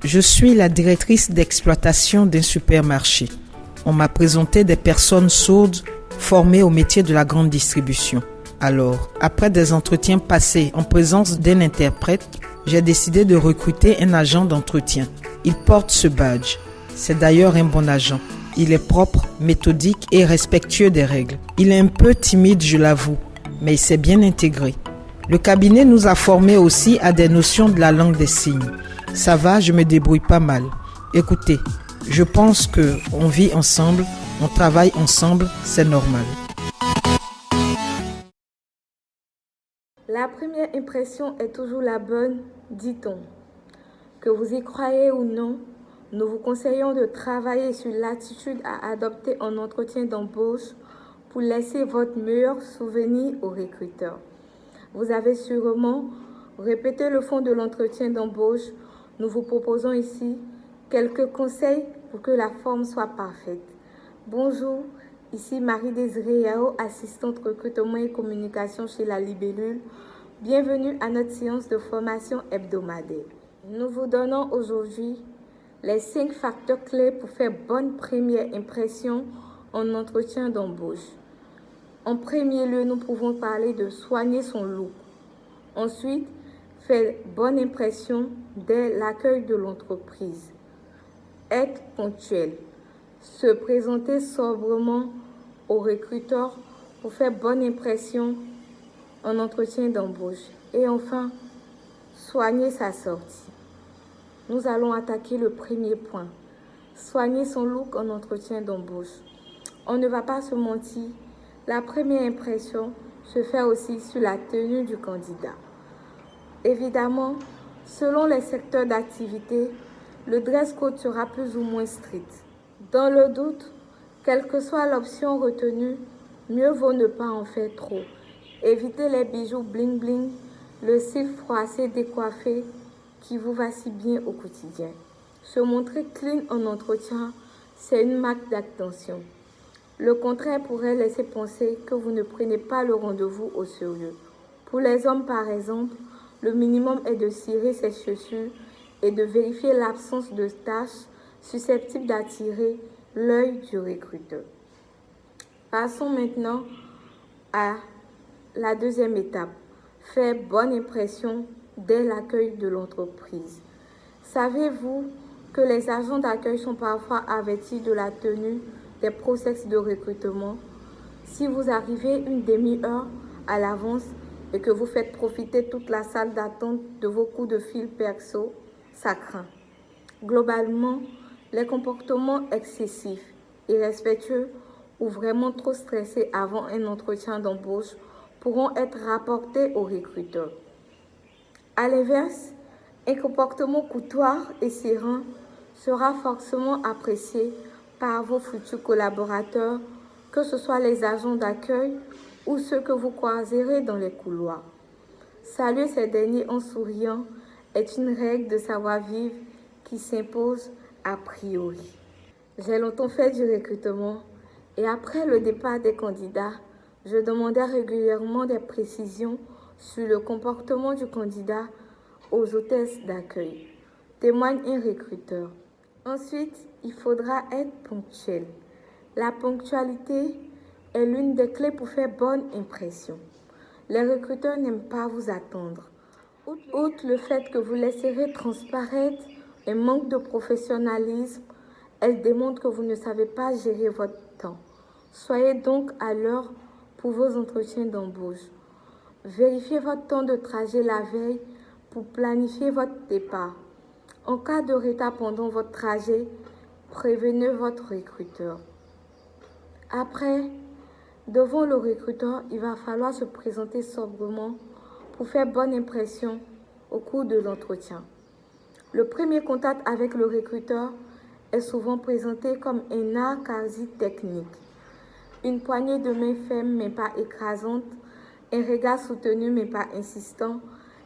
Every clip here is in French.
Je suis la directrice d'exploitation d'un supermarché. On m'a présenté des personnes sourdes formées au métier de la grande distribution. Alors, après des entretiens passés en présence d'un interprète, j'ai décidé de recruter un agent d'entretien. Il porte ce badge. C'est d'ailleurs un bon agent. Il est propre, méthodique et respectueux des règles. Il est un peu timide, je l'avoue, mais il s'est bien intégré. Le cabinet nous a formés aussi à des notions de la langue des signes. Ça va, je me débrouille pas mal. Écoutez, je pense qu'on vit ensemble, on travaille ensemble, c'est normal. La première impression est toujours la bonne, dit-on. Que vous y croyez ou non, nous vous conseillons de travailler sur l'attitude à adopter en entretien d'embauche pour laisser votre meilleur souvenir au recruteur. Vous avez sûrement répété le fond de l'entretien d'embauche. Nous vous proposons ici quelques conseils pour que la forme soit parfaite. Bonjour, ici Marie-Désirée Yao, assistante recrutement et communication chez La Libellule. Bienvenue à notre séance de formation hebdomadaire. Nous vous donnons aujourd'hui les 5 facteurs clés pour faire bonne première impression en entretien d'embauche. En premier lieu, nous pouvons parler de soigner son look. Ensuite, faire bonne impression dès l'accueil de l'entreprise. Être ponctuel. Se présenter sobrement au recruteur pour faire bonne impression en entretien d'embauche. Et enfin, soigner sa sortie. Nous allons attaquer le premier point. Soigner son look en entretien d'embauche. On ne va pas se mentir, la première impression se fait aussi sur la tenue du candidat. Évidemment, selon les secteurs d'activité, le dress code sera plus ou moins strict. Dans le doute, quelle que soit l'option retenue, mieux vaut ne pas en faire trop. Évitez les bijoux bling bling, le cil froissé décoiffé qui vous va si bien au quotidien. Se montrer clean en entretien, c'est une marque d'attention. Le contraire pourrait laisser penser que vous ne prenez pas le rendez-vous au sérieux. Pour les hommes, par exemple, le minimum est de cirer ses chaussures et de vérifier l'absence de taches susceptibles d'attirer l'œil du recruteur. Passons maintenant à la deuxième étape, faire bonne impression dès l'accueil de l'entreprise. Savez-vous que les agents d'accueil sont parfois avertis de la tenue des process de recrutement? Si vous arrivez une demi-heure à l'avance et que vous faites profiter toute la salle d'attente de vos coups de fil perso, ça craint. Globalement, les comportements excessifs, irrespectueux ou vraiment trop stressés avant un entretien d'embauche pourront être rapportés au recruteur. À l'inverse, un comportement courtois et serein sera forcément apprécié par vos futurs collaborateurs, que ce soit les agents d'accueil ou ceux que vous croiserez dans les couloirs. Saluer ces derniers en souriant est une règle de savoir-vivre qui s'impose a priori. J'ai longtemps fait du recrutement et après le départ des candidats, je demandais régulièrement des précisions sur le comportement du candidat aux hôtesses d'accueil. Témoigne un recruteur. Ensuite, il faudra être ponctuel. La ponctualité est l'une des clés pour faire bonne impression. Les recruteurs n'aiment pas vous attendre. Outre le fait que vous laisserez transparaître un manque de professionnalisme, elle démontre que vous ne savez pas gérer votre temps. Soyez donc à l'heure pour vos entretiens d'embauche. Vérifiez votre temps de trajet la veille pour planifier votre départ. En cas de retard pendant votre trajet, prévenez votre recruteur. Après, devant le recruteur, il va falloir se présenter sobrement pour faire bonne impression au cours de l'entretien. Le premier contact avec le recruteur est souvent présenté comme un art quasi technique. Une poignée de main ferme mais pas écrasante, un regard soutenu mais pas insistant,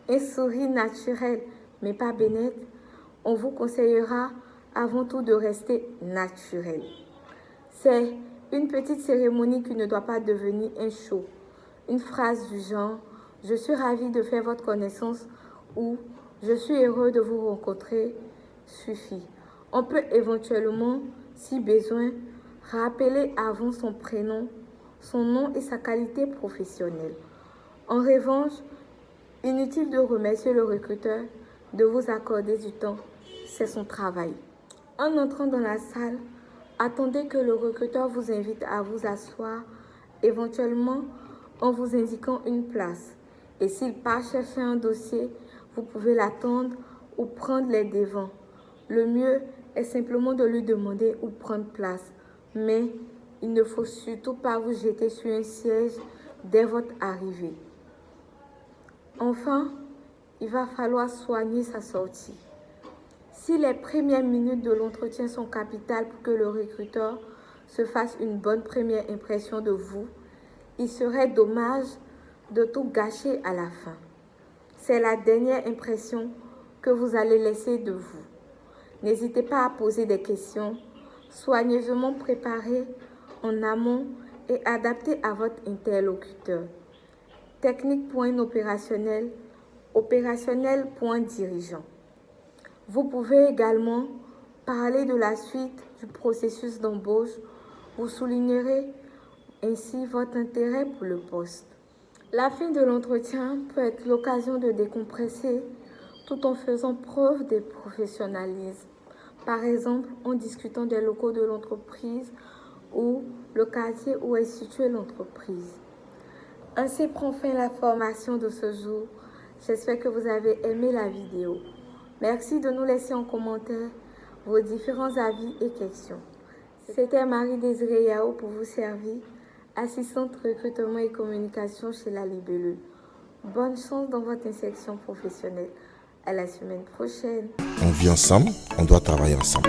un sourire naturel mais pas bénette. On vous conseillera avant tout de rester naturel. C'est une petite cérémonie qui ne doit pas devenir un show. Une phrase du genre « Je suis ravi de faire votre connaissance » ou « Je suis heureux de vous rencontrer » suffit. On peut éventuellement, si besoin, rappeler avant son prénom, son nom et sa qualité professionnelle. En revanche, inutile de remercier le recruteur de vous accorder du temps, c'est son travail. En entrant dans la salle, attendez que le recruteur vous invite à vous asseoir, éventuellement en vous indiquant une place. Et s'il part chercher un dossier, vous pouvez l'attendre ou prendre les devants. Le mieux est simplement de lui demander où prendre place. Mais il ne faut surtout pas vous jeter sur un siège dès votre arrivée. Enfin, il va falloir soigner sa sortie. Si les premières minutes de l'entretien sont capitales pour que le recruteur se fasse une bonne première impression de vous, il serait dommage de tout gâcher à la fin. C'est la dernière impression que vous allez laisser de vous. N'hésitez pas à poser des questions, soigneusement préparées en amont et adaptées à votre interlocuteur. Technique.opérationnel, opérationnel.dirigeant. Vous pouvez également parler de la suite du processus d'embauche. Vous soulignerez ainsi votre intérêt pour le poste. La fin de l'entretien peut être l'occasion de décompresser tout en faisant preuve de professionnalisme. Par exemple, en discutant des locaux de l'entreprise ou le quartier où est située l'entreprise. Ainsi prend fin la formation de ce jour. J'espère que vous avez aimé la vidéo. Merci de nous laisser en commentaire vos différents avis et questions. C'était Marie-Désirée Yao pour vous servir, assistante recrutement et communication chez La Libellule. Bonne chance dans votre insertion professionnelle. À la semaine prochaine. On vit ensemble, on doit travailler ensemble.